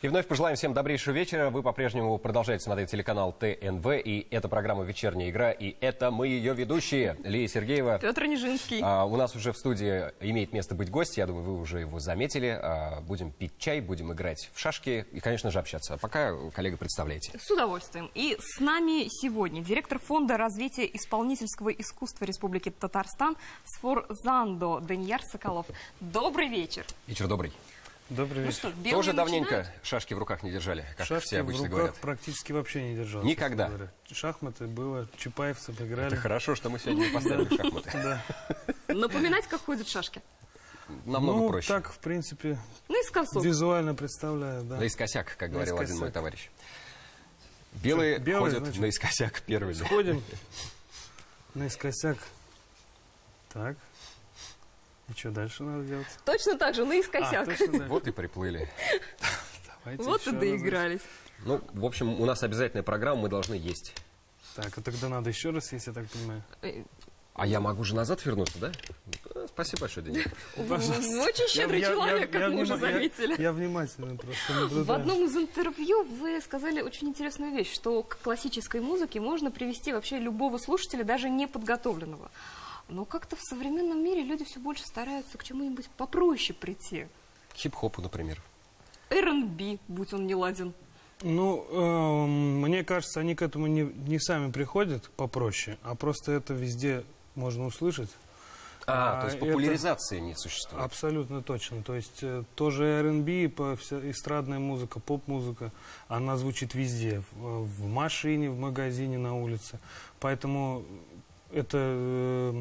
И вновь пожелаем всем добрейшего вечера. Вы по-прежнему продолжаете смотреть телеканал ТНВ. И это программа «Вечерняя игра». И это мы ее ведущие. Лия Сергеева. Петр Нижинский. У нас уже в студии имеет место быть гость. Я думаю, вы уже его заметили. Будем пить чай, будем играть в шашки и, конечно же, общаться. А пока, коллега, представляйте. С удовольствием. И с нами сегодня директор Фонда развития исполнительского искусства Республики Татарстан Сфорзандо Данияр Соколов. Добрый вечер. Вечер добрый. Добрый вечер. Ну что, тоже давненько шашки в руках не держали, как шашки все обычно в руках говорят. Практически вообще не держал. Никогда. Шахматы было, чапаевцев играли. Это хорошо, что мы сегодня не поставили шахматы. Да. Напоминать, как ходят шашки. Намного проще. Так, в принципе, Наискосок. визуально представляю, да. Наискосяк, как говорил один мой товарищ. Белые ходят значит, наискосяк первыми. Сходим наискосяк. Так. И что дальше надо делать? Точно так же, наискосяк. Вот и приплыли. Вот и доигрались. Ну, в общем, у нас обязательная программа, мы должны есть. Так, а тогда надо еще раз есть, я так понимаю. А я могу же назад вернуться, да? Спасибо большое, Денис. Вы очень щедрый человек, как мы уже заметили. Я внимательно просто наблюдаю. В одном из интервью вы сказали очень интересную вещь, что к классической музыке можно привести вообще любого слушателя, даже неподготовленного. Но как-то в современном мире люди все больше стараются к чему-нибудь попроще прийти. Хип-хопу, например. R&B, будь он не ладен. Ну, мне кажется, они к этому не сами приходят попроще, а просто это везде можно услышать. То есть популяризации не существует. Абсолютно точно. То есть тоже R&B, эстрадная музыка, поп-музыка, она звучит везде. В машине, в магазине, на улице. Поэтому это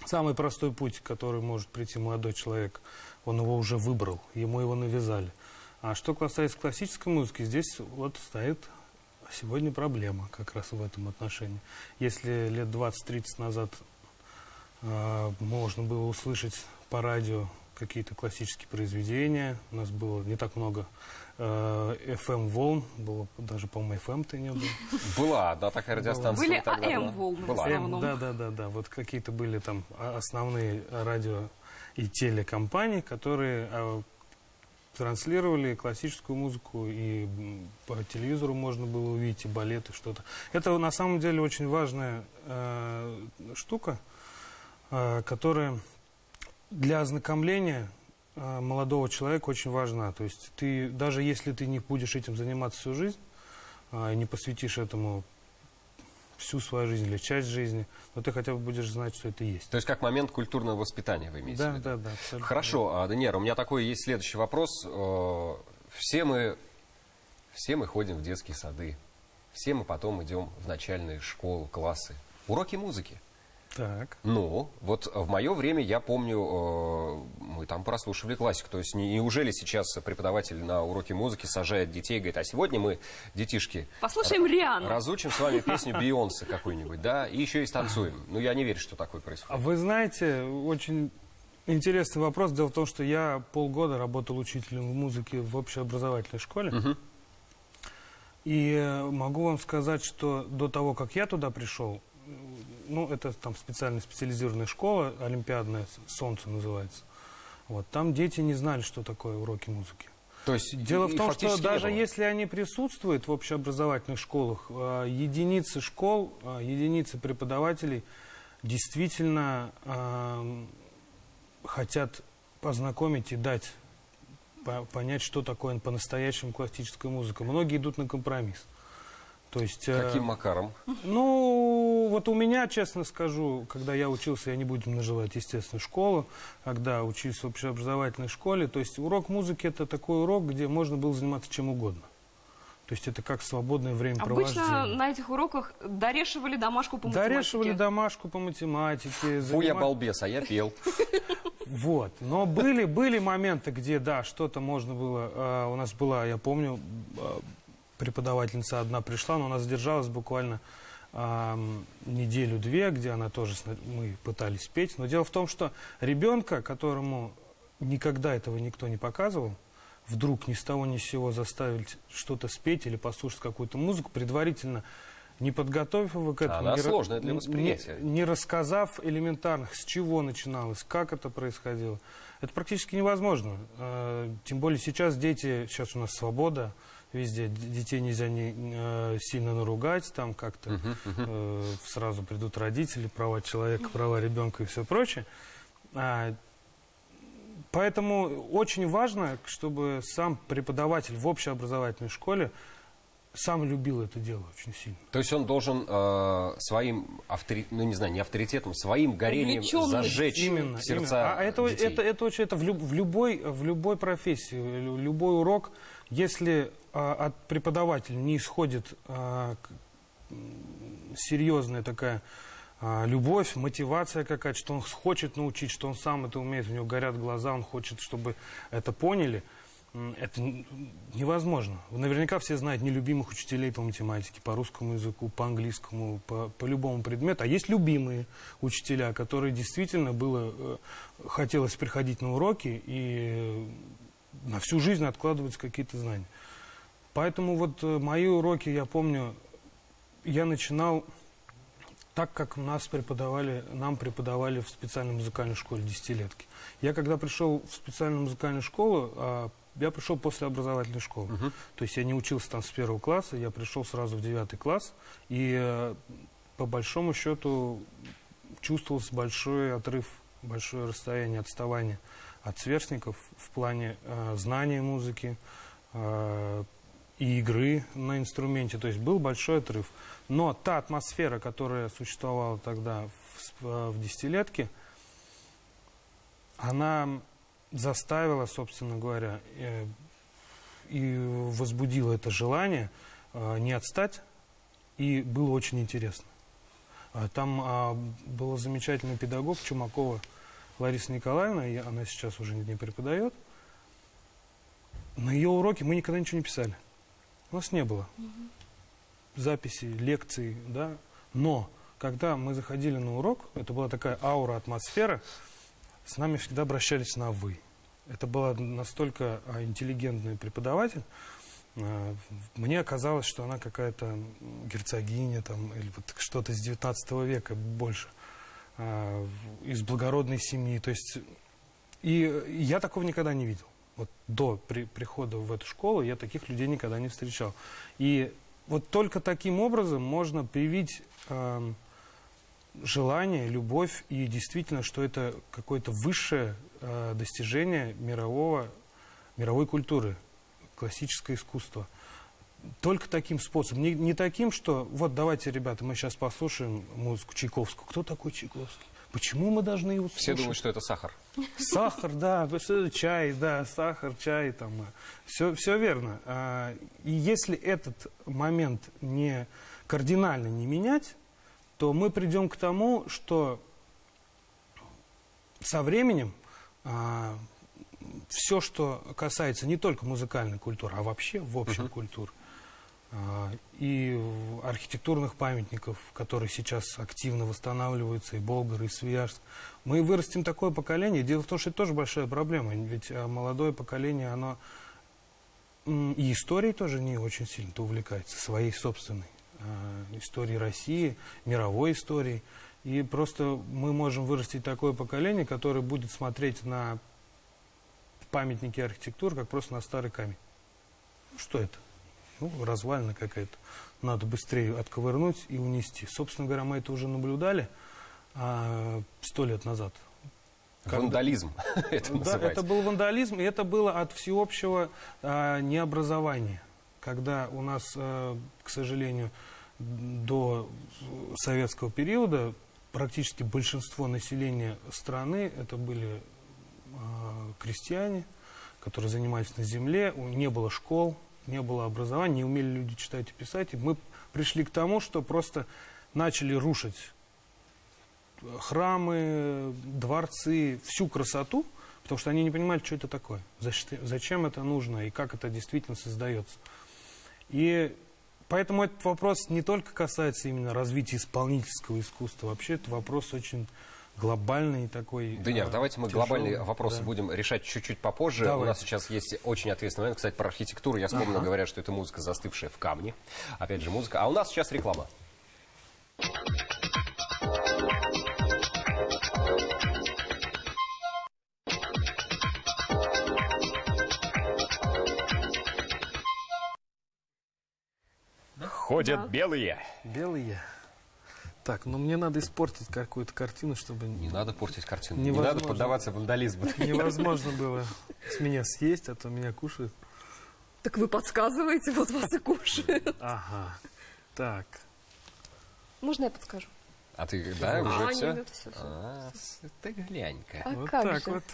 самый простой путь, который может прийти молодой человек. Он его уже выбрал, ему его навязали. А что касается классической музыки, здесь вот стоит сегодня проблема как раз в этом отношении. Если лет 20-30 назад можно было услышать по радио какие-то классические произведения, у нас было не так много FM-волн, было даже, по-моему, FM-то не было. Была, да, такая радиостанция. Были AM-волны в основном. Да, вот какие-то были там основные радио и телекомпании, которые транслировали классическую музыку, и по телевизору можно было увидеть и балет, и что-то. Это на самом деле очень важная штука, которая для ознакомления молодого человека очень важна. То есть ты, даже если ты не будешь этим заниматься всю жизнь, и не посвятишь этому всю свою жизнь или часть жизни, но ты хотя бы будешь знать, что это есть. То есть как момент культурного воспитания вы имеете в виду? Да, абсолютно. Хорошо, Данияр, у меня такой есть следующий вопрос. Все мы ходим в детские сады, все мы потом идем в начальные школы, классы. Уроки музыки. Так. Ну, вот в мое время, я помню, мы там прослушивали классику. То есть неужели сейчас преподаватель на уроке музыки сажает детей и говорит, а сегодня мы, детишки, послушаем Риану, разучим с вами песню Бейонсе какую-нибудь, да, и еще и станцуем. Ну, я не верю, что такое происходит. А вы знаете, очень интересный вопрос. Дело в том, что я полгода работал учителем музыки в общеобразовательной школе. И могу вам сказать, что до того, как я туда пришел, ну, это там специализированная школа, олимпиадная, «Солнце» называется. Вот, там дети не знали, что такое уроки музыки. То есть, дело в том, что даже если они присутствуют в общеобразовательных школах, единицы школ, единицы преподавателей действительно хотят познакомить и дать понять, что такое по-настоящему классическая музыка. Многие идут на компромисс. То есть, каким макаром? Ну, вот у меня, честно скажу, когда я учился, я не буду называть, естественно, школу, когда учился в общеобразовательной школе, то есть урок музыки – это такой урок, где можно было заниматься чем угодно. То есть это как свободное Обычно времяпровождение. на этих уроках дорешивали домашку по математике. Дорешивали домашку по математике. Фу, я балбес, а я пел. Вот. Но были моменты, где, да, что-то можно было. У нас была, я помню, преподавательница одна пришла, но она задержалась буквально неделю-две, где она тоже, мы пытались петь. Но дело в том, что ребенка, которому никогда этого никто не показывал, вдруг ни с того ни с сего заставить что-то спеть или послушать какую-то музыку, предварительно не подготовив его к этому, Она сложная для восприятия. не рассказав элементарных, с чего начиналось, как это происходило, это практически невозможно. Тем более сейчас у нас свобода везде, детей нельзя сильно наругать, там как-то сразу придут родители, права человека, права ребенка и все прочее. Поэтому очень важно, чтобы сам преподаватель в общеобразовательной школе сам любил это дело очень сильно. То есть он должен своим не авторитетом, своим горением зажечь сердца детей. Это в любой профессии, любой урок, если от преподавателя не исходит серьезная такая любовь, мотивация какая-то, что он хочет научить, что он сам это умеет, у него горят глаза, он хочет, чтобы это поняли, это невозможно. Наверняка все знают нелюбимых учителей по математике, по русскому языку, по английскому, по любому предмету. А есть любимые учителя, которые действительно хотелось приходить на уроки и на всю жизнь откладываются какие-то знания. Поэтому вот мои уроки, я помню, я начинал так, как нам преподавали в специальной музыкальной школе десятилетки. Я когда пришел в специальную музыкальную школу, я пришел после образовательной школы. То есть я не учился там с 1 класса, я пришел сразу в 9 класс. И по большому счету чувствовался большой отрыв, большое расстояние, отставание от сверстников в плане знания музыки и игры на инструменте. То есть был большой отрыв. Но та атмосфера, которая существовала тогда в десятилетке, она заставила, собственно говоря, и возбудила это желание не отстать, и было очень интересно. Там была замечательный педагог Чумакова Лариса Николаевна, и она сейчас уже не преподает. На ее уроке мы никогда ничего не писали. У нас не было записи, лекций, да. Но когда мы заходили на урок, это была такая аура, атмосфера, с нами всегда обращались на «вы». Это была настолько интеллигентный преподаватель. Мне казалось, что она какая-то герцогиня там, или вот что-то из 19 века больше, из благородной семьи. То есть, и я такого никогда не видел. Вот до прихода в эту школу я таких людей никогда не встречал. И вот только таким образом можно привить желание, любовь, и действительно, что это какое-то высшее достижение мировой культуры, классическое искусство. Только таким способом. Не таким, что вот давайте, ребята, мы сейчас послушаем музыку Чайковского. Кто такой Чайковский? Почему мы должны его слушать? Все думают, что это сахар. Сахар, да, чай, да, сахар, чай, там, все верно. И если этот момент кардинально не менять, то мы придем к тому, что со временем все, что касается не только музыкальной культуры, а вообще в общем культуры, и архитектурных памятников, которые сейчас активно восстанавливаются, и Болгар, и Свияжск, мы вырастим такое поколение. Дело в том, что это тоже большая проблема, ведь молодое поколение, оно и историей тоже не очень сильно увлекается, своей собственной историей России, мировой историей. И просто мы можем вырастить такое поколение, которое будет смотреть на памятники архитектуры, как просто на старый камень. Что это? Развалина какая-то. Надо быстрее отковырнуть и унести. Собственно говоря, мы это уже наблюдали 100 лет назад. Вандализм это называется. Да, это был вандализм, и это было от всеобщего необразования. Когда у нас, к сожалению, до советского периода практически большинство населения страны это были крестьяне, которые занимались на земле, не было школ, не было образования, не умели люди читать и писать. И мы пришли к тому, что просто начали рушить храмы, дворцы, всю красоту, потому что они не понимали, что это такое, зачем это нужно и как это действительно создается. И поэтому этот вопрос не только касается именно развития исполнительского искусства, вообще это вопрос очень глобальный такой. Даниил, давайте мы тяжелый, глобальные вопросы да. будем решать чуть-чуть попозже. Давайте. У нас сейчас есть очень ответственный момент. Кстати, про архитектуру я вспомнил, говорят, что это музыка, застывшая в камне. Опять же, музыка. А у нас сейчас реклама. Ходят белые. Белые. Так, ну мне надо испортить какую-то картину, чтобы Не надо портить картину. Невозможно. Не надо поддаваться вандализму. невозможно было с меня съесть, а то меня кушают. Так вы подсказываете, вот вас и кушают. Ага. Так. Можно я подскажу? А ты, да, уже нет, все? это всё. Ты глянь-ка. А Вот как так же? вот.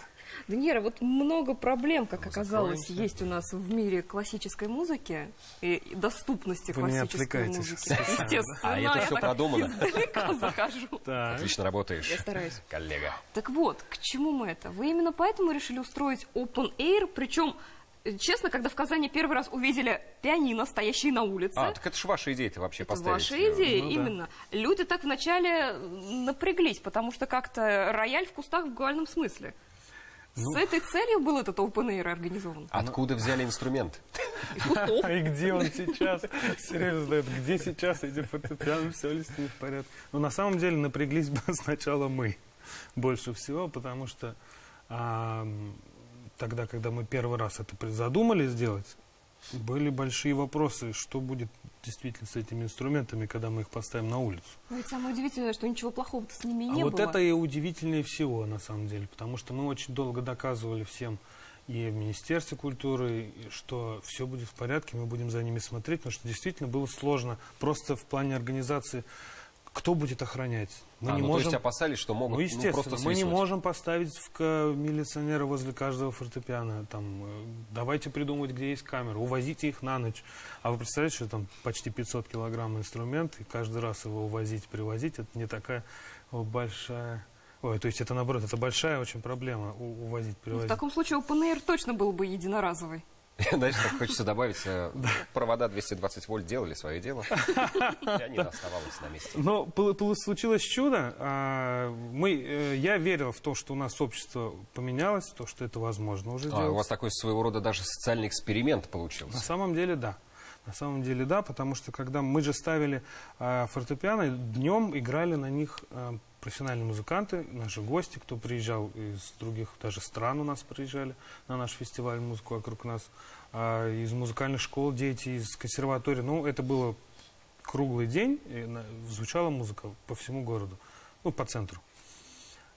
Даниэра, вот много проблем, как Ну, оказалось, закроемся. есть у нас в мире классической музыки и доступности Вы меня классической отвлекаете музыки. сейчас. Естественно, А это я всё так продумано. издалека захожу. Так. Отлично работаешь. Я стараюсь. Коллега. Так вот, к чему мы это? Вы именно поэтому решили устроить Open Air, причем, честно, когда в Казани первый раз увидели пианино, стоящие на улице, Так это же ваша идея-то вообще это поставить. ваша идея, Ну да. именно. Люди так вначале напряглись, потому что как-то рояль в кустах в буквальном смысле. С этой целью был этот Open Air организован. Откуда взяли инструмент? Из кустов. И где он сейчас? Серьезно задают, где сейчас эти фортепиано, все ли с ними в порядке? Но на самом деле напряглись бы сначала мы больше всего, потому что тогда, когда мы первый раз это задумали сделать, были большие вопросы, что будет действительно с этими инструментами, когда мы их поставим на улицу. Но ведь самое удивительное, что ничего плохого-то с ними и не А вот было. это и удивительнее всего, на самом деле, потому что мы очень долго доказывали всем и в Министерстве культуры, что все будет в порядке, мы будем за ними смотреть, потому что действительно было сложно просто в плане организации, кто будет охранять. Мы не То можем... есть опасались, что могут Ну, естественно, просто мы не свистнуть. можем поставить милиционера возле каждого фортепиано. Там, давайте придумывать, где есть камера, увозите их на ночь. А вы представляете, что там почти 500 килограмм инструмент, и каждый раз его увозить, привозить, это не такая большая... Ой, то есть это наоборот, это большая очень проблема увозить, В привозить. таком случае Open Air точно был бы единоразовый. Знаешь, так хочется добавить, провода 220 вольт делали свое дело, пианино оставалось на месте. Но случилось чудо. Я верил в то, что у нас общество поменялось, в то, что это возможно уже У делать. вас такой своего рода даже социальный эксперимент На получился. самом деле, да. На самом деле, да, потому что когда мы же ставили фортепиано, днем играли на них профессиональные музыканты, наши гости, кто приезжал из других даже стран у нас приезжали на наш фестиваль «Музыку вокруг нас», из музыкальных школ дети, из консерватории. Ну, это было круглый день, и звучала музыка по всему городу, ну, по центру.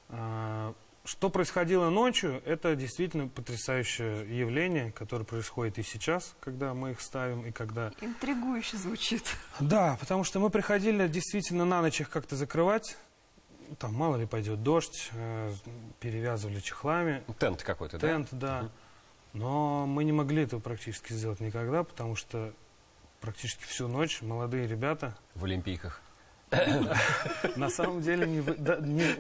Что происходило ночью, это действительно потрясающее явление, которое происходит и сейчас, когда мы их ставим, и когда... Интригующе звучит. Да, потому что мы приходили действительно на ночь их как-то закрывать. Там, мало ли, пойдет дождь, перевязывали чехлами. Тент какой-то, да? Тент, да. Но мы не могли этого практически сделать никогда, потому что практически всю ночь молодые ребята... В Олимпийках. На самом деле,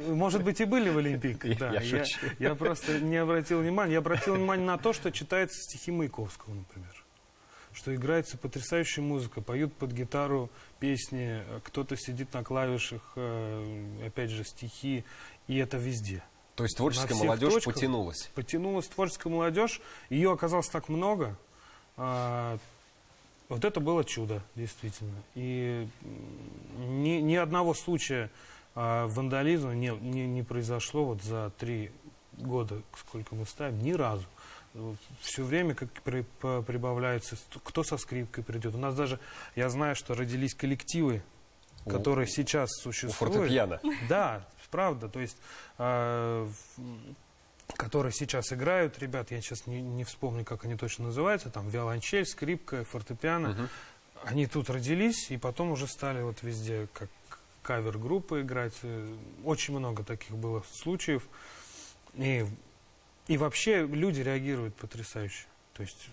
может быть, и были в Олимпийках. Да. Я шучу. Я просто не обратил внимания. Я обратил внимание на то, что читаются стихи Маяковского, например. Что играется потрясающая музыка, поют под гитару песни, кто-то сидит на клавишах, опять же, стихи, и это везде. То есть творческая На всех молодежь точках потянулась. Потянулась творческая молодежь, ее оказалось так много. Вот это было чудо, действительно. И ни одного случая вандализма не произошло вот за 3 года, сколько мы ставим, ни разу. Все время как прибавляется, кто со скрипкой придет. У нас даже, я знаю, что родились коллективы, которые сейчас У существуют. фортепиано. Да, правда. То есть, которые сейчас играют, ребят, я сейчас не вспомню, как они точно называются, там виолончель, скрипка, фортепиано. Они тут родились, и потом уже стали вот везде как кавер-группы играть. Очень много таких было случаев. И вообще люди реагируют потрясающе. То есть,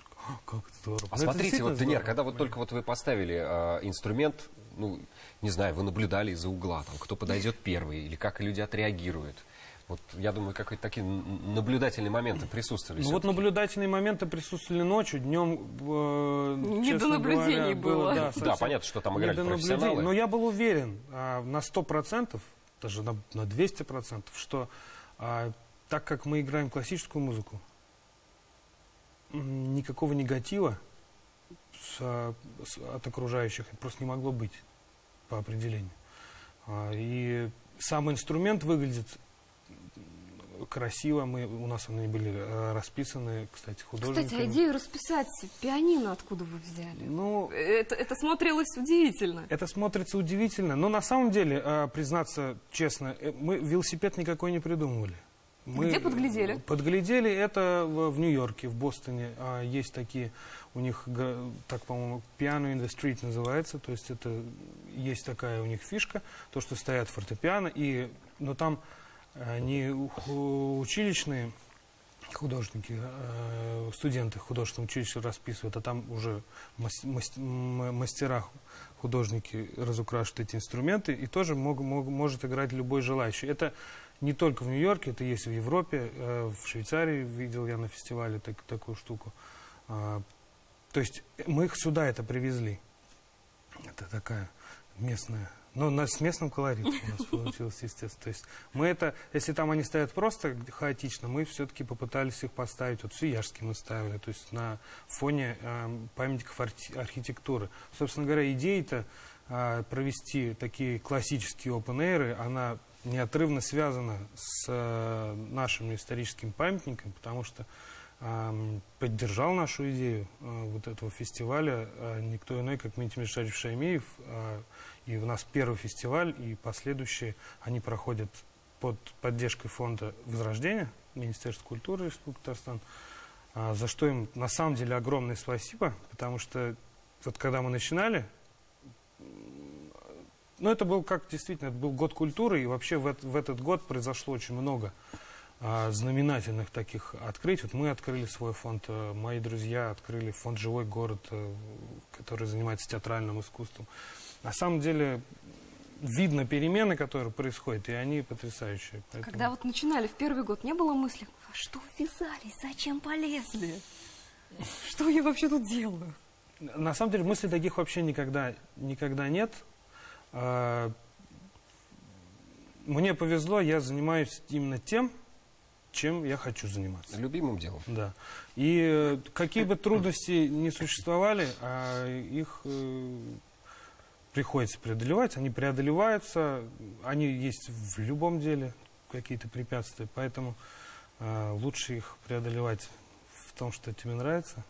Как здорово. А Ну, это смотрите, действительно вот, Даниэр, здорово. когда вот только вот вы поставили инструмент, ну, не знаю, вы наблюдали из-за угла, там, кто подойдет первый, или как люди отреагируют. Вот, я думаю, какие-то такие наблюдательные моменты присутствовали. Ну вот всё-таки. наблюдательные моменты присутствовали ночью, днем, Не до честно наблюдений говоря, было. Да, совсем понятно, что там не играли до наблюдений. профессионалы. Но я был уверен на 100%, даже на 200%, что так как мы играем классическую музыку, никакого негатива от окружающих просто не могло быть по определению. И сам инструмент выглядит красиво. У нас они были расписаны, кстати, художниками. Кстати, а идею расписать пианино откуда вы взяли? Ну, Это смотрелось удивительно. это смотрится удивительно. Но на самом деле, признаться честно, мы велосипед никакой не придумывали. Где подглядели? Подглядели это в Нью-Йорке, в Бостоне. Есть такие, у них, так, по-моему, Piano in the Street называется. То есть это есть такая у них фишка, то, что стоят фортепиано, но там не училищные художники, студенты художественного училища расписывают, а там уже мастера, художники разукрашивают эти инструменты, и тоже может играть любой желающий. Это не только в Нью-Йорке, это есть в Европе, в Швейцарии видел я на фестивале такую штуку. То есть мы их сюда это привезли. Это такая местная. Но с местным колоритом у нас получилось, естественно. То есть мы это, если там они стоят просто хаотично, мы все-таки попытались их поставить. Вот в Свияжске мы ставили, то есть на фоне памятников архитектуры. Собственно говоря, идея-то провести такие классические open-air, она неотрывно связана с нашими историческими памятниками, потому что поддержал нашу идею вот этого фестиваля никто иной, как Минтимир Мишарович Шаймиев. И у нас первый фестиваль, и последующие, они проходят под поддержкой фонда Возрождения, Министерства культуры Республики Татарстан, за что им на самом деле огромное спасибо, потому что вот когда мы начинали, ну это был действительно, это был год культуры, и вообще в этот год произошло очень много знаменательных таких открытий. Вот мы открыли свой фонд, мои друзья открыли фонд «Живой город», который занимается театральным искусством. На самом деле видно перемены, которые происходят, и они потрясающие. Поэтому... Когда вот начинали в первый год, не было мысли, во что ввязались, зачем полезли? Что я вообще тут делаю? На самом деле мыслей таких вообще никогда нет. Мне повезло, я занимаюсь именно тем, чем я хочу заниматься. Любимым делом. Да. И какие бы трудности ни существовали, их приходится преодолевать. Они преодолеваются, они есть в любом деле, какие-то препятствия. Поэтому лучше их преодолевать в том, что тебе нравится,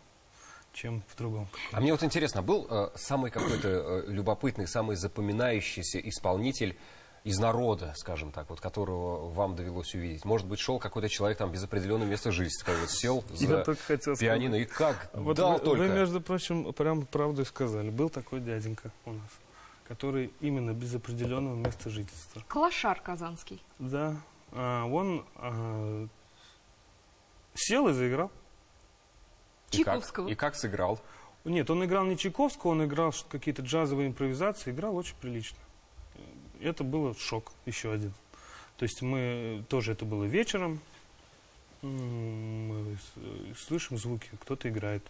чем в другом. А мне вот интересно, был самый какой-то любопытный, самый запоминающийся исполнитель из народа, скажем так, вот, которого вам довелось увидеть? Может быть, шел какой-то человек там без определенного места жительства, вот сел за пианино и как вот дал вы, только. Вы, между прочим, прям правду и сказали. Был такой дяденька у нас, который именно без определенного места жительства. Клошар казанский. Да. Он сел и заиграл. Чайковского. И как сыграл? Нет, он играл не Чайковского, он играл какие-то джазовые импровизации, играл очень прилично. Это было шок, еще один. То есть это было вечером, мы слышим звуки, кто-то играет.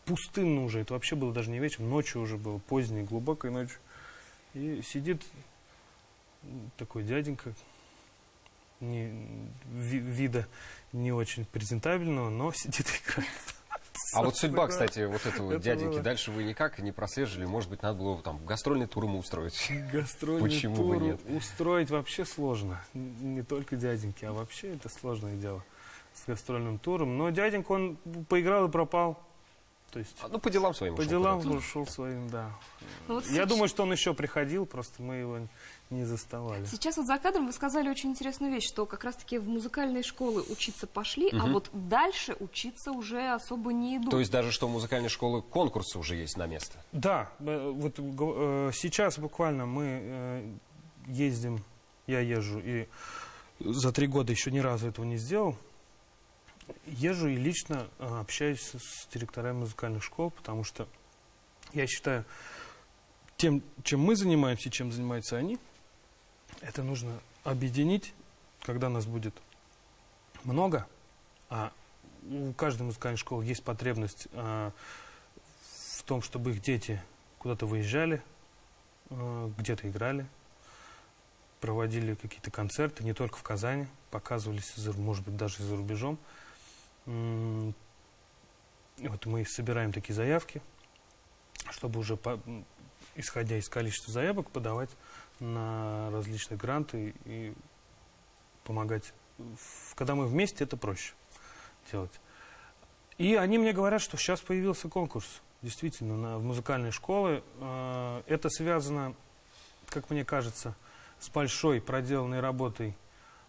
Пустынно уже, это вообще было даже не вечером, ночью уже было, поздней, глубокой ночью. И сидит такой дяденька, вида не очень презентабельного, но сидит и играет. А вот судьба, кстати, вот этого Это дяденьки, было. дальше вы никак не прослеживали, может быть, надо было там гастрольный тур ему устроить. Гастрольный Почему тур бы нет? устроить вообще сложно. Не только дяденьки, а вообще это сложное дело с гастрольным туром. Но дяденька, он поиграл и пропал. То есть Ну, по делам своим по ушел делам куда-то. ушел своим, да. Ну, вот Я думаю, что он еще приходил, просто мы его не заставали. Сейчас вот за кадром вы сказали очень интересную вещь, что как раз-таки в музыкальные школы учиться пошли, а вот дальше учиться уже особо не идут. То есть даже что в музыкальной школе конкурсы уже есть на место. Да, вот сейчас буквально мы ездим, я езжу, и за 3 года еще ни разу этого не сделал. езжу и лично общаюсь с директорами музыкальных школ, потому что я считаю, тем, чем мы занимаемся и чем занимаются они, это нужно объединить, когда нас будет много, а у каждой музыкальной школы есть потребность в том, чтобы их дети куда-то выезжали, где-то играли, проводили какие-то концерты, не только в Казани, показывались, может быть, даже и за рубежом. Вот мы собираем такие заявки, чтобы уже, исходя из количества заявок, подавать на различные гранты и помогать. Когда мы вместе, это проще делать. И они мне говорят, что сейчас появился конкурс, действительно, в музыкальные школы. Это связано, как мне кажется, с большой проделанной работой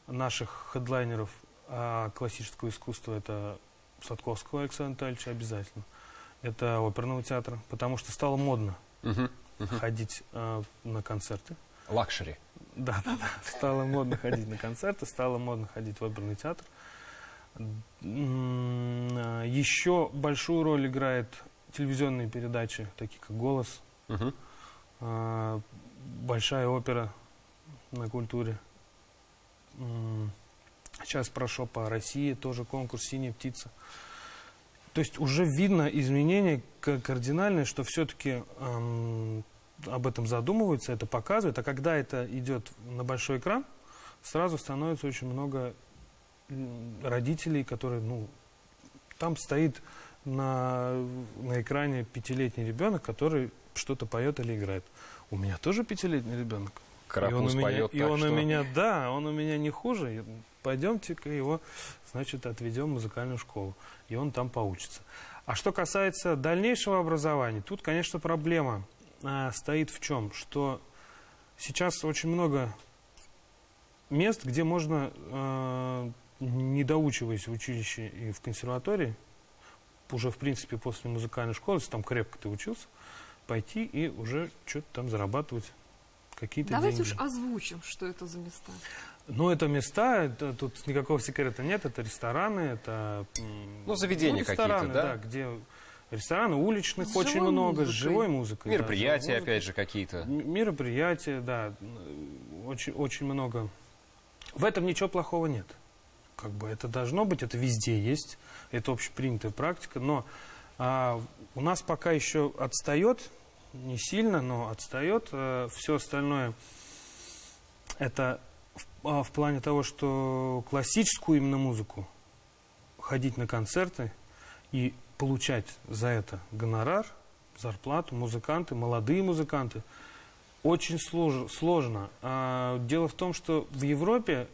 наших хедлайнеров классического искусства. Это Сладковского Александра Витальевича обязательно. Это оперного театра, потому что стало модно ходить на концерты. Лакшери. Да. Стало модно ходить на концерты, стало модно ходить в оперный театр. Еще большую роль играет телевизионные передачи, такие как «Голос», большая опера на культуре. Сейчас прошел по России тоже конкурс «Синяя птица». То есть уже видно изменение кардинальное, что все-таки об этом задумываются, это показывают. А когда это идет на большой экран, сразу становится очень много родителей, которые, там стоит на экране 5-летний ребенок, который что-то поет или играет. У меня тоже 5-летний ребенок. Карапуз поет, он у меня не хуже. Пойдемте-ка его, значит, отведем в музыкальную школу. И он там поучится. А что касается дальнейшего образования, тут, конечно, проблема стоит в чем? Что сейчас очень много мест, где можно, не доучиваясь в училище и в консерватории, уже, в принципе, после музыкальной школы, если там крепко ты учился, пойти и уже что-то там зарабатывать. Какие-то Давайте деньги. уж озвучим, что это за места. Это места, тут никакого секрета нет, это рестораны, это... заведения рестораны, какие-то, да? Где рестораны уличных С очень живой много, музыкой. с живой музыкой. Мероприятия, да, опять же, какие-то. Мероприятия, да, очень, очень много. В этом ничего плохого нет. Как бы это должно быть, это везде есть, это общепринятая практика, но у нас пока еще отстает, не сильно, но отстает. Все остальное это в плане того, что классическую именно музыку, ходить на концерты и получать за это гонорар, зарплату, музыканты, молодые музыканты, очень сложно. Дело в том, что в Европе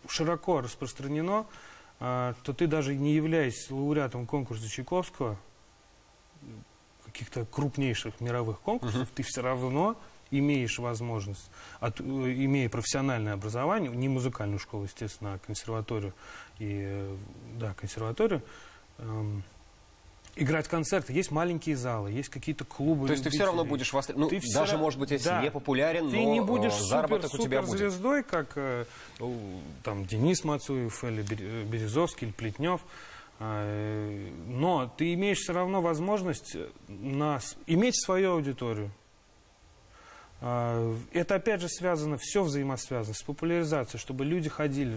широко распространено, что ты даже не являясь лауреатом конкурса Чайковского, каких-то крупнейших мировых конкурсов, ты все равно имеешь возможность, имея профессиональное образование, не музыкальную школу, естественно, а консерваторию, консерваторию, играть концерты. Есть маленькие залы, есть какие-то клубы. То есть ты все равно будешь востребован. Даже, может быть, если не популярен, ты не будешь заработок у тебя будет. Суперзвездой, как там Денис Мацуев или Березовский, или Плетнев. Но ты имеешь все равно возможность иметь свою аудиторию. Это опять же связано, все взаимосвязано с популяризацией, чтобы люди ходили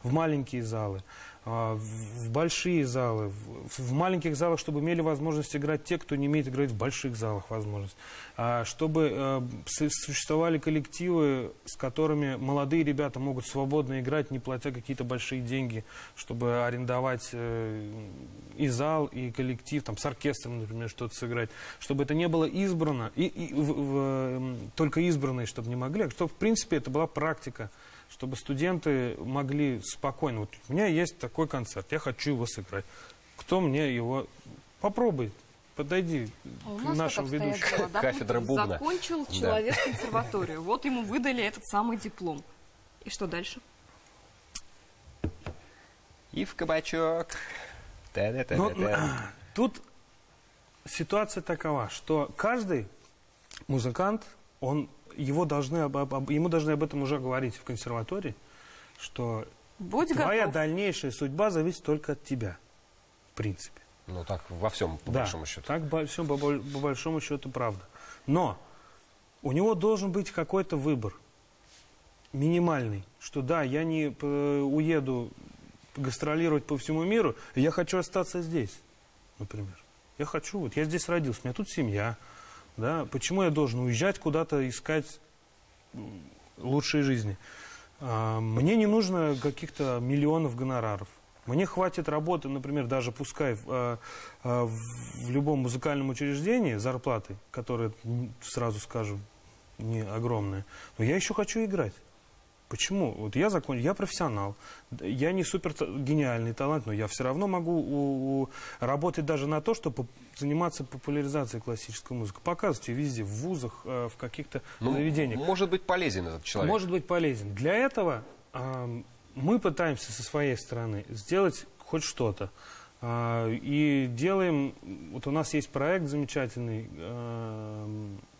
в маленькие залы, в большие залы, в маленьких залах, чтобы имели возможность играть те, кто не имеет играть в больших залах возможность, чтобы существовали коллективы, с которыми молодые ребята могут свободно играть, не платя какие-то большие деньги, чтобы арендовать и зал, и коллектив, там, с оркестром, например, что-то сыграть, чтобы это не было избрано, только избранные, чтобы не могли, а чтобы, в принципе, это была практика, чтобы студенты могли спокойно. Вот у меня есть такой концерт, я хочу его сыграть. Кто мне его... Попробуй, подойди к нашему ведущему. Кафедра бубна. Закончил человек консерваторию. Вот ему выдали этот самый диплом. И что дальше? И в кабачок. Тут ситуация такова, что каждый музыкант, ему должны об этом уже говорить в консерватории, что Будь Твоя готов. дальнейшая судьба зависит только от тебя, в принципе. Ну, так во всем, по Да, большому счету. так все по большому счету правда. Но у него должен быть какой-то выбор, минимальный, что да, я не уеду гастролировать по всему миру, я хочу остаться здесь, например. Я хочу, вот я здесь родился, у меня тут семья, да, почему я должен уезжать куда-то, искать лучшей жизни? Мне не нужно каких-то миллионов гонораров. Мне хватит работы, например, даже пускай в любом музыкальном учреждении зарплаты, которые, сразу скажу, не огромные, но я еще хочу играть. Почему? Вот я профессионал, я не супер гениальный талант, но я все равно могу работать даже на то, чтобы заниматься популяризацией классической музыки. Показывать ее везде, в вузах, в каких-то заведениях. Может быть полезен этот человек. Может быть полезен. Для этого мы пытаемся со своей стороны сделать хоть что-то. И делаем, вот у нас есть проект замечательный,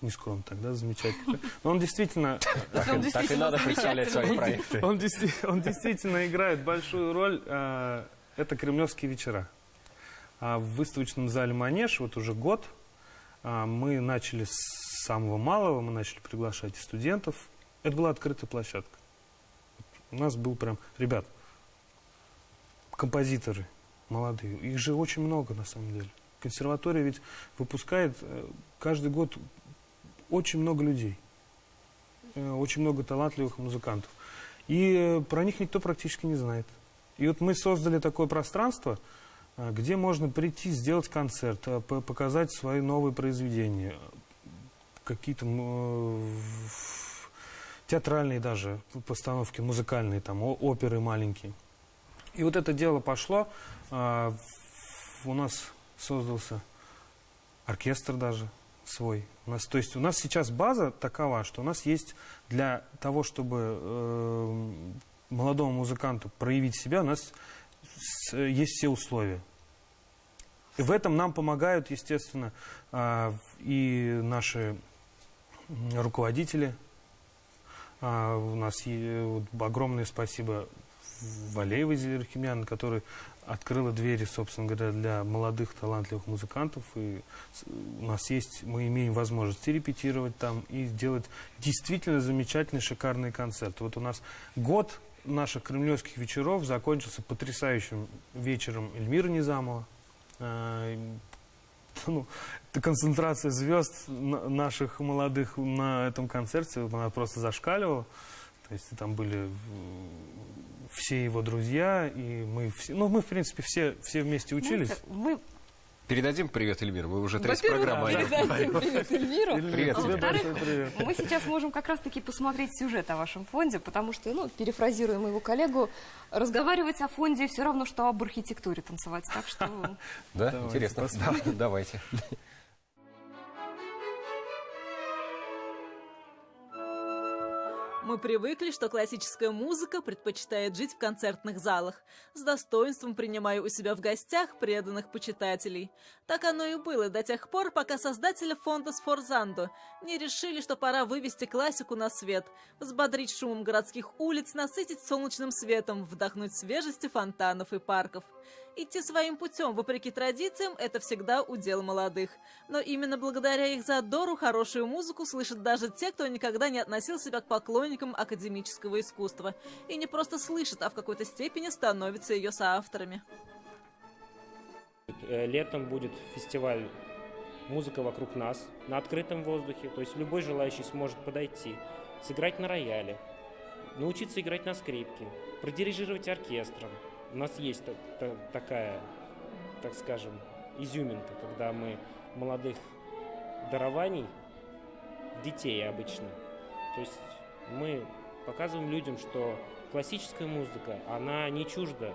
не скромно тогда, замечательный, но он действительно... Так и надо представлять свои проекты. Он действительно играет большую роль, это «Кремлевские вечера». В выставочном зале «Манеж» вот уже год мы начали с самого малого, мы начали приглашать студентов. Это была открытая площадка. У нас был прям, ребят, композиторы молодые, их же очень много на самом деле. Консерватория ведь выпускает каждый год очень много людей, очень много талантливых музыкантов. И про них никто практически не знает. И вот мы создали такое пространство, где можно прийти, сделать концерт, показать свои новые произведения, какие-то театральные даже постановки, музыкальные, там, оперы маленькие. И вот это дело пошло, у нас создался оркестр даже свой. То есть у нас сейчас база такова, что у нас есть для того, чтобы молодому музыканту проявить себя, у нас есть все условия. И в этом нам помогают, естественно, и наши руководители. У нас огромное спасибо Валеевой Зеле Рахимян, которая открыла двери, собственно говоря, для молодых талантливых музыкантов. И у нас есть, мы имеем возможность и репетировать там, и делать действительно замечательные, шикарные концерты. Вот у нас год наших кремлевских вечеров закончился потрясающим вечером Эльмиры Низамова. Концентрация звезд наших молодых на этом концерте, она просто зашкаливала. То есть там были все его друзья, и мы все, мы в принципе все вместе учились. Знаете, мы Передадим привет, Эльмир. Мы уже третья Во-первых, программа. передадим привет Эльмиру. Привет А тебе. во-вторых, Большой привет. мы сейчас можем как раз-таки посмотреть сюжет о вашем фонде, потому что, перефразируя моего коллегу, разговаривать о фонде все равно, что об архитектуре танцевать. Так что... Да, Давайте интересно. посмотрим. Давайте. Мы привыкли, что классическая музыка предпочитает жить в концертных залах, с достоинством принимая у себя в гостях преданных почитателей. Так оно и было до тех пор, пока создатели фонда «Сфорзандо» не решили, что пора вывести классику на свет, взбодрить шумом городских улиц, насытить солнечным светом, вдохнуть свежести фонтанов и парков. Идти своим путем, вопреки традициям, это всегда удел молодых. Но именно благодаря их задору хорошую музыку слышат даже те, кто никогда не относил себя к поклонникам академического искусства. И не просто слышат, а в какой-то степени становятся ее соавторами. Летом будет фестиваль «Музыка вокруг нас» на открытом воздухе. То есть любой желающий сможет подойти, сыграть на рояле, научиться играть на скрипке, продирижировать оркестром. У нас есть такая, так скажем, изюминка, когда мы молодых дарований, детей обычно, то есть мы показываем людям, что классическая музыка, она не чужда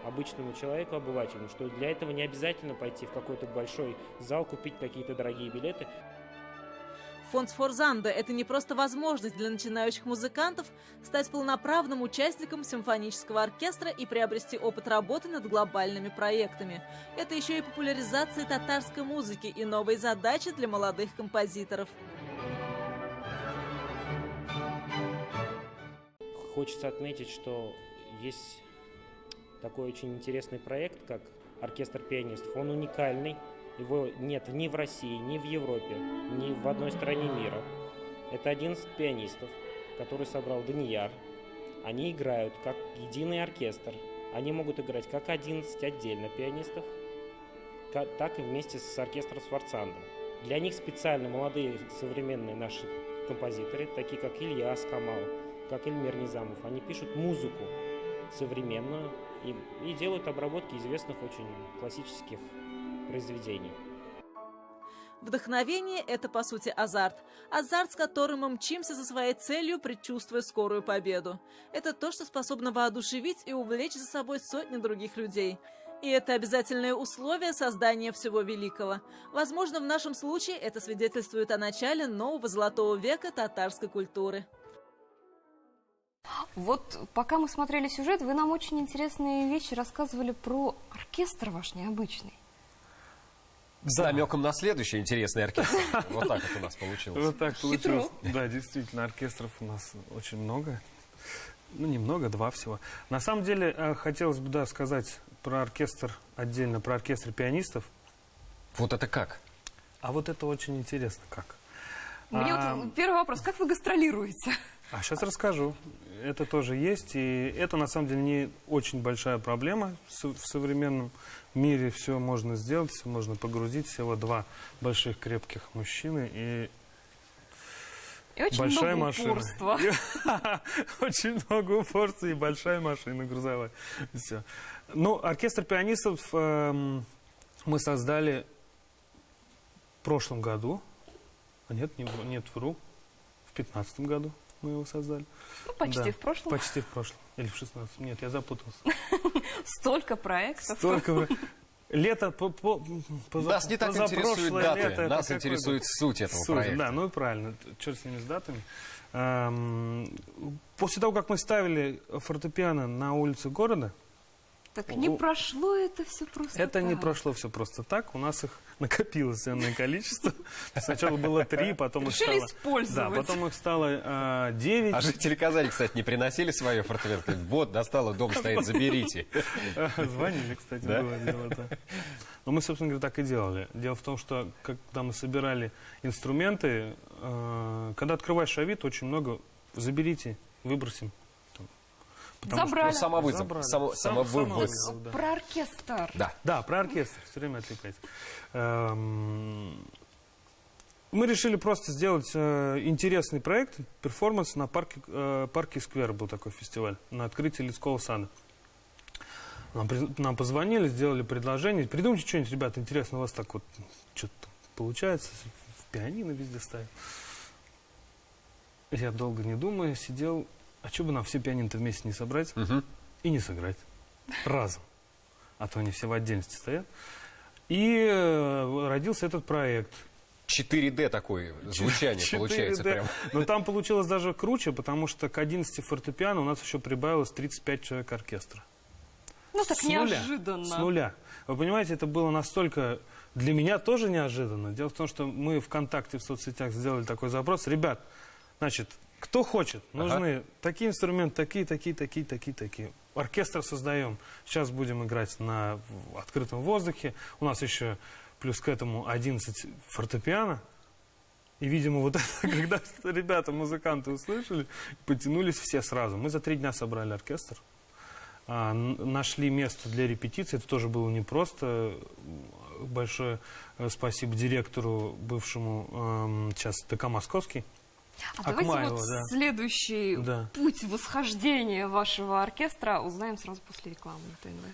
обычному человеку, обывателю, что для этого не обязательно пойти в какой-то большой зал, купить какие-то дорогие билеты. Фонд «Сфорзандо» — это не просто возможность для начинающих музыкантов стать полноправным участником симфонического оркестра и приобрести опыт работы над глобальными проектами. Это еще и популяризация татарской музыки и новые задачи для молодых композиторов. Хочется отметить, что есть такой очень интересный проект, как оркестр пианистов. Он уникальный, его нет ни в России, ни в Европе, ни в одной стране мира. Это 11 пианистов, который собрал Данияр. Они играют как единый оркестр. Они могут играть как 11 отдельно пианистов, так и вместе с оркестром Сварцанда. Для них специально молодые современные наши композиторы, такие как Илья Аскамал, как Эльмир Низамов, они пишут музыку современную и делают обработки известных очень классических произведений. Вдохновение – это, по сути, азарт. Азарт, с которым мы мчимся за своей целью, предчувствуя скорую победу. Это то, что способно воодушевить и увлечь за собой сотни других людей. И это обязательное условие создания всего великого. Возможно, в нашем случае это свидетельствует о начале нового золотого века татарской культуры. Вот пока мы смотрели сюжет, вы нам очень интересные вещи рассказывали про оркестр ваш необычный. С намеком на следующий интересный оркестр. Вот так вот у нас получилось. Вот так получилось. Да, действительно, оркестров у нас очень много. Ну, немного, 2 всего. На самом деле, хотелось бы, да, сказать про оркестр отдельно, про оркестр пианистов. Вот это как? А вот это очень интересно, как. Мне вот первый вопрос, как вы гастролируете? А сейчас расскажу. Это тоже есть, и это на самом деле не очень большая проблема в современном мире. Все можно сделать, все можно погрузить. Всего 2 больших крепких мужчины и очень большая много машина. упорства. Очень много упорства и большая машина грузовая. Все. Ну, оркестр пианистов мы создали в прошлом году. Нет, вру. В 2015 году мы его создали. Ну, почти Да, в прошлом. Почти в прошлом. Или в 16. Нет, я запутался. Столько проектов. Столько. Лето, Нас не так интересуют даты, лето, нас какой интересует год? суть этого проекта. Да, ну и правильно, черт с ними, с датами. После того, как мы ставили фортепиано на улице города, Так не прошло это все просто это не так. прошло все просто так. У нас их накопилось ценное количество. Сначала было 3, потом их Решили стало... использовать. Да, потом их стало 9. А жители Казани, кстати, не приносили свое фортепиано? Говорят, вот, достало, дом стоит, заберите. Звонили, кстати, Да? было дело, да. Но мы, собственно говоря, так и делали. Дело в том, что когда мы собирали инструменты, когда открываешь Авито, очень много заберите, выбросим. Потому Забрали. Ну, самовызов, Забрали. самовывоз. Самовывоз, да. Про оркестр. Да. Да, про оркестр, все время отвлекаюсь. Мы решили просто сделать интересный проект, перформанс на парке Сквер, был такой фестиваль, на открытии Людского сада. Нам позвонили, сделали предложение. Придумайте что-нибудь, ребята, интересно, у вас так вот что-то получается, в пианино везде ставят. Я долго не думая сидел, а что бы нам все пианино-то вместе не собрать и не сыграть разом. А то они все в отдельности стоят. И родился этот проект. 4D такое звучание 4D. получается прям. Но там получилось даже круче, потому что к 11 фортепиано у нас еще прибавилось 35 человек оркестра. Ну так С нуля. неожиданно. С нуля. Вы понимаете, это было настолько... Для меня тоже неожиданно. Дело в том, что мы ВКонтакте, в соцсетях сделали такой запрос. Ребят, значит, кто хочет, нужны такие инструменты, такие. Оркестр создаем. Сейчас будем играть на открытом воздухе. У нас еще плюс к этому 11 фортепиано. И, видимо, вот это, когда ребята, музыканты услышали, потянулись все сразу. Мы за 3 дня собрали оркестр. Нашли место для репетиции. Это тоже было непросто. Большое спасибо директору, бывшему сейчас ТК «Московский». А давайте Акмаева, вот да. следующий Да. путь восхождения вашего оркестра узнаем сразу после рекламы на ТНВ.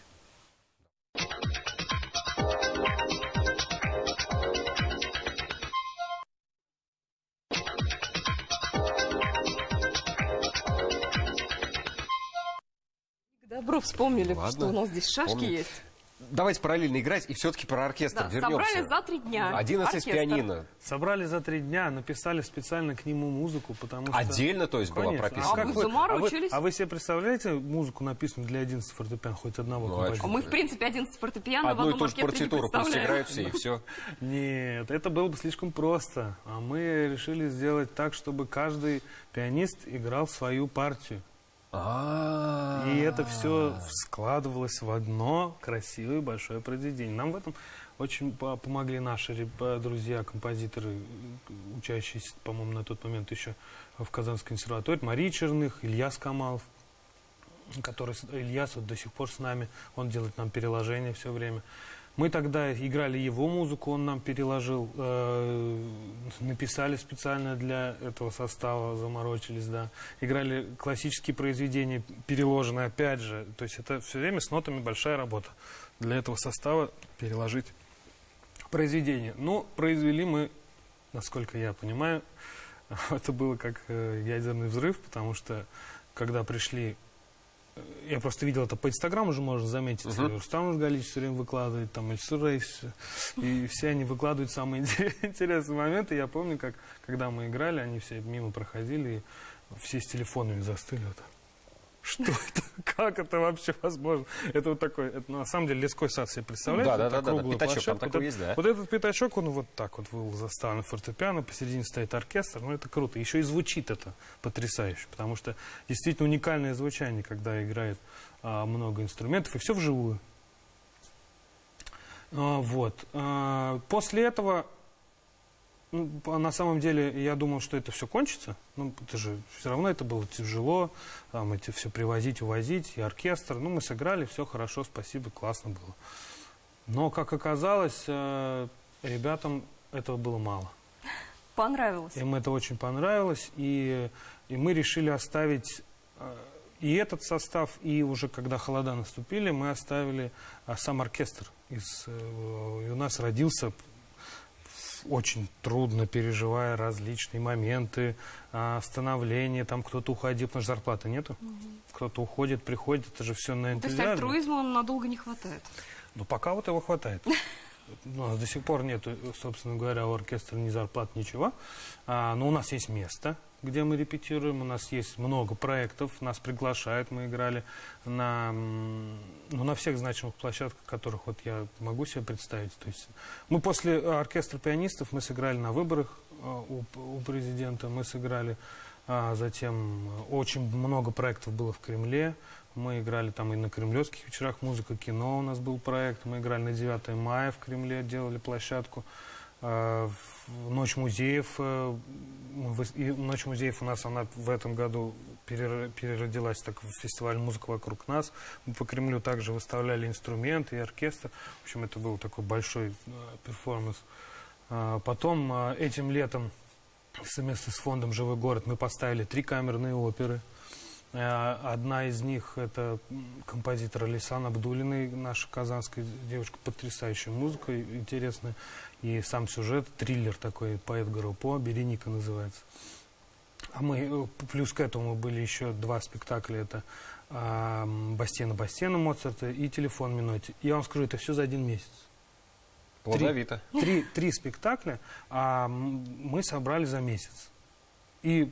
Добро вспомнили, Ладно, что у нас здесь шашки помню. есть. Давайте параллельно играть и все-таки про оркестр Да, вернемся. собрали за 3 дня. 11 оркестр. пианино. Собрали за 3 дня, написали специально к нему музыку, потому что... Отдельно, то есть, была Конечно. прописана? А вы заморочились? А вы себе представляете музыку, написанную для 11 фортепиано, хоть одного Ну, а композитора? А мы, в принципе, 11 фортепиано в Одну и одном ту же оркестре не партитуру пусть представляем. играют все, и все. Нет, это было бы слишком просто. А мы решили сделать так, чтобы каждый пианист играл свою партию. И это все складывалось в одно красивое большое произведение. Нам в этом очень помогли наши друзья, композиторы, учащиеся, по-моему, на тот момент еще в Казанской консерватории. Мария Черных, Ильяс Камалов, Ильяс вот до сих пор с нами, он делает нам переложения все время. Мы тогда играли его музыку, он нам переложил, написали специально для этого состава, заморочились, да. Играли классические произведения, переложенные опять же. То есть это все время с нотами большая работа для этого состава переложить произведение. Ну, произвели мы, насколько я понимаю, это было как ядерный взрыв, потому что когда пришли... Я просто видел это по Инстаграму, уже можно заметить. Рустам Нургалич все время выкладывает, там, Эльсур Рейс, и все они выкладывают самые интересные моменты. Я помню, когда мы играли, они все мимо проходили, и все с телефонами застыли. Вот. Что это? Как это вообще возможно? Это вот такой, это на самом деле Лесской сад себе представляете? Да, пятачок там такой есть, да. Вот этот пятачок, он вот так вот был заставлен фортепиано, посередине стоит оркестр, ну это круто. Еще и звучит это потрясающе, потому что действительно уникальное звучание, когда играет много инструментов, и все вживую. После этого, на самом деле, я думал, что это все кончится. Ну, это же все равно это было тяжело, там, эти все привозить, увозить, и оркестр. Ну, мы сыграли, все хорошо, спасибо, классно было. Но, как оказалось, ребятам этого было мало. Понравилось. Им это очень понравилось, и мы решили оставить и этот состав, и уже когда холода наступили, мы оставили сам оркестр. И у нас родился... очень трудно, переживая различные моменты, становления, там кто-то уходил, потому что зарплаты нету. Кто-то уходит, приходит, это же все на энтузиазме. То есть альтруизма надолго не хватает? Ну, пока вот его хватает. У нас до сих пор нет, собственно говоря, у оркестра ни зарплат, ничего. Но у нас есть место, где мы репетируем, у нас есть много проектов, нас приглашают, мы играли на всех значимых площадках, которых вот я могу себе представить. То есть мы после оркестра пианистов мы сыграли на выборах у президента, мы сыграли затем очень много проектов было в Кремле, мы играли там и на кремлевских вечерах музыка, кино у нас был проект, мы играли на 9 мая в Кремле, делали площадку. Ночь музеев. Ночь музеев у нас она в этом году переродилась так в фестиваль «Музыка вокруг нас». Мы по Кремлю также выставляли инструменты и оркестр. В общем, это был такой большой перформанс. Потом этим летом совместно с фондом «Живой город» мы поставили 3 камерные оперы. Одна из них это композитор Алисан Абдулиной, наша казанская девушка, потрясающая музыка, интересная. И сам сюжет, триллер такой по Эдгару По, «Береника» называется. А мы, плюс к этому были еще 2 спектакля, это «Бастиена Моцарта» и «Телефон Минотти». Я вам скажу, это все за 1 месяц. Плодовито. 3 спектакля, а мы собрали за месяц. И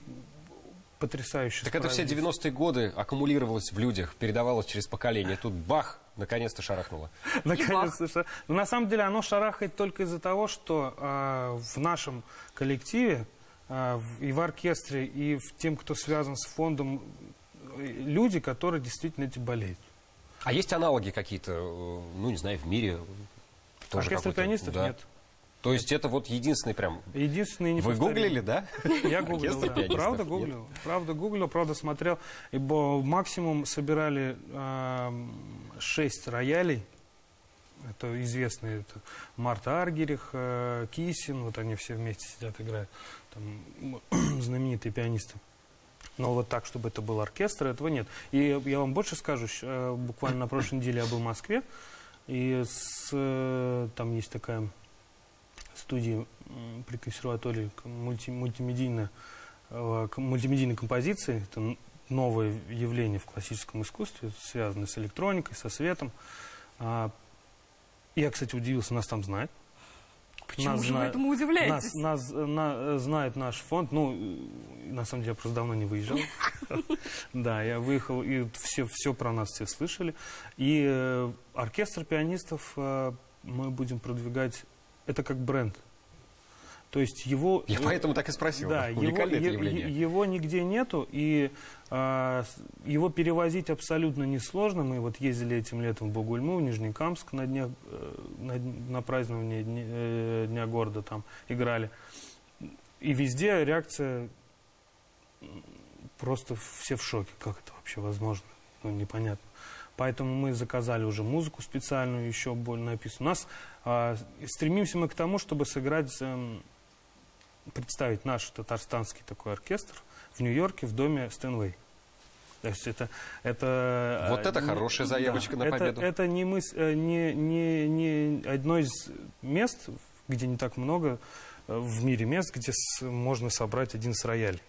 потрясающе. Так это все 90-е годы аккумулировалось в людях, передавалось через поколение. Тут бах, наконец-то шарахнуло. Наконец-то. Но на самом деле оно шарахает только из-за того, что в нашем коллективе, и в оркестре, и в тем, кто связан с фондом, люди, которые действительно этим болеют. А есть аналоги какие-то, ну, не знаю, в мире? Оркестра пианистов да. нет. То есть это вот единственный прям... Единственный Вы гуглили, да? Я гуглил, да. Правда гуглил. Правда гуглил, правда смотрел. Ибо максимум собирали 6 роялей. Это известные. Это Марта Аргерих, Кисин. Вот они все вместе сидят, играют. Там, знаменитые пианисты. Но вот так, чтобы это был оркестр, этого нет. И я вам больше скажу. Буквально на прошлой неделе я был в Москве. И там есть такая... студии при консерватории мультимедийной композиции. Это новое явление в классическом искусстве, связанное с электроникой, со светом. Я, кстати, удивился, нас там знают. Почему же вы этому удивляетесь? Нас знает наш фонд. Ну, на самом деле, я просто давно не выезжал. Да, я выехал, и все про нас все слышали. И оркестр пианистов мы будем продвигать. Это как бренд. То есть его... Я поэтому так и спросил. Да, Уникальное это явление. его нигде нету, и его перевозить абсолютно несложно. Мы вот ездили этим летом в Бугульму, в Нижнекамск на празднование Дня города там играли. И везде реакция просто все в шоке. Как это вообще возможно? Ну, непонятно. Поэтому мы заказали уже музыку специальную, еще более написанную. У нас стремимся мы к тому, чтобы сыграть... представить наш татарстанский такой оркестр в Нью-Йорке в доме Стэнвей. То есть это Вот это хорошая заявочка на победу. Это не одно из мест, где не так много в мире мест, где можно собрать 11 роялей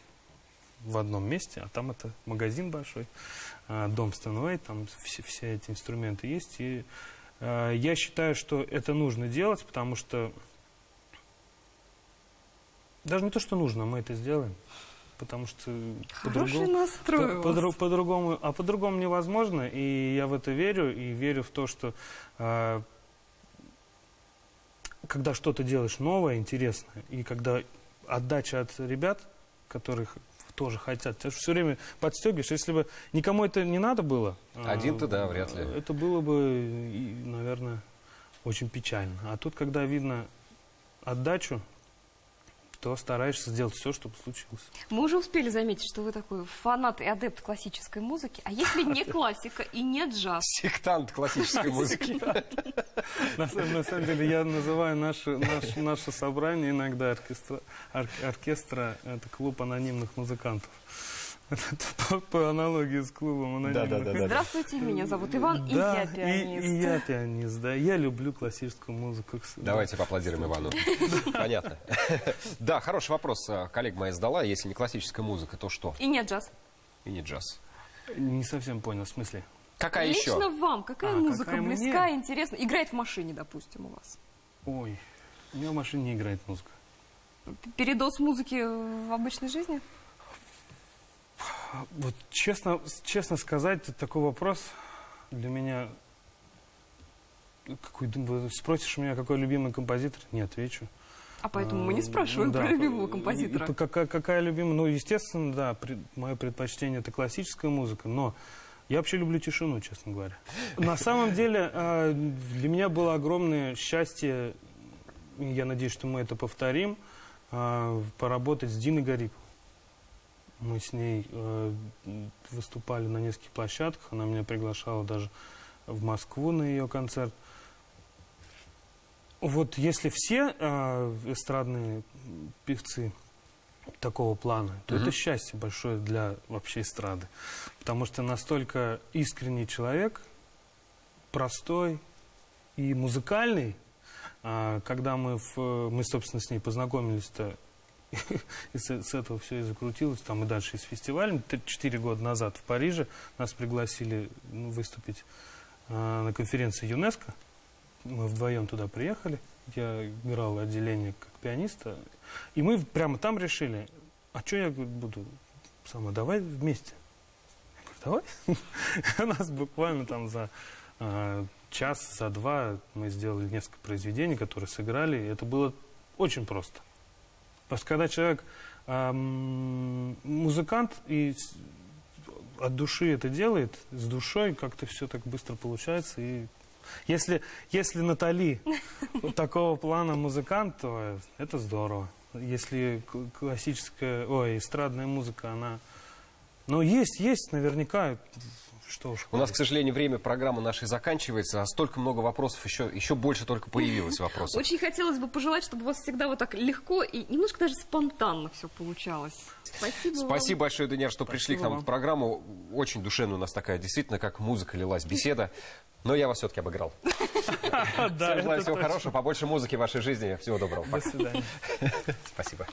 в одном месте, а там это магазин большой, дом Стэнвей, там все эти инструменты есть. И я считаю, что это нужно делать, потому что даже не то, что нужно, мы это сделаем. Потому что Хороший настрой у вас. по-другому невозможно. И я в это верю. И верю в то, что когда что-то делаешь новое, интересное, и когда отдача от ребят, которых тоже хотят, ты все время подстегиваешь. Если бы никому это не надо было... Один-то, да, вряд ли. Это было бы, наверное, очень печально. А тут, когда видно отдачу, то стараешься сделать все, чтобы случилось. Мы уже успели заметить, что вы такой фанат и адепт классической музыки. А если не классика и не джаз? Сектант классической музыки. На самом деле, я называю наше собрание иногда оркестра, это клуб анонимных музыкантов. Это по аналогии с клубом анонимных. Да. Здравствуйте, меня зовут Иван, и я пианист. И я пианист, да. Я люблю классическую музыку. Давайте поаплодируем Ивану. Понятно. Да, хороший вопрос. Коллега моя задала. Если не классическая музыка, то что? И не джаз. И не джаз. Не совсем понял, в смысле? Какая Лично еще? вам какая музыка какая мне? близка, интересна? Играет в машине, допустим, у вас. Ой, у меня в машине не играет музыка. Передоз музыки в обычной жизни? Вот честно сказать, такой вопрос для меня... Вы спросишь у меня, какой любимый композитор? Не отвечу. А поэтому мы не спрашиваем Да. про любимого композитора. Какая любимая? Ну, естественно, да, мое предпочтение — это классическая музыка, но я вообще люблю тишину, честно говоря. На самом деле, для меня было огромное счастье, и я надеюсь, что мы это повторим, поработать с Диной Гариповой. Мы с ней выступали на нескольких площадках, она меня приглашала даже в Москву на ее концерт. Вот если все эстрадные певцы такого плана, то это счастье большое для вообще эстрады. Потому что настолько искренний человек, простой и музыкальный. Когда мы, собственно, с ней познакомились-то, и с этого все и закрутилось, там и дальше и с фестивалем. 4 года назад в Париже нас пригласили выступить на конференции ЮНЕСКО. Мы вдвоем туда приехали. Я играл отделение как пианиста. И мы прямо там решили, а что я буду сама, давай вместе. Я говорю, давай. У нас буквально там за час, за два мы сделали несколько произведений, которые сыграли. И это было очень просто. Потому что когда человек музыкант и от души это делает, с душой как-то все так быстро получается. И если Натали такого плана музыкант, то это здорово. Если эстрадная музыка, она... Ну, есть наверняка... Что уж. У нас, к сожалению, время программы нашей заканчивается, а столько много вопросов, еще больше только появилось вопросов. Очень хотелось бы пожелать, чтобы у вас всегда вот так легко и немножко даже спонтанно все получалось. Спасибо вам. Спасибо большое, Даниэр, что пришли к нам вам. в программу. Очень душевная у нас такая, действительно, как музыка лилась, беседа. Но я вас все-таки обыграл. Желаю всего хорошего, побольше музыки в вашей жизни. Всего доброго. До свидания. Спасибо.